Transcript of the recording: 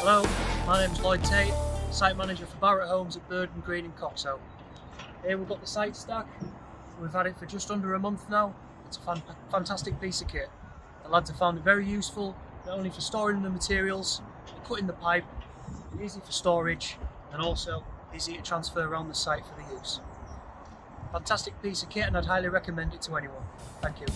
Hello, my name is Lloyd Tate, site manager for Barratt Homes at Burden Green in Coxhoe. Here we've got the SiteStak. We've had it for just under a month now. It's a fantastic piece of kit. The lads have found it very useful, not only for storing the materials, but cutting the pipe, easy for storage, and also easy to transfer around the site for the use. Fantastic piece of kit, and I'd highly recommend it to anyone. Thank you.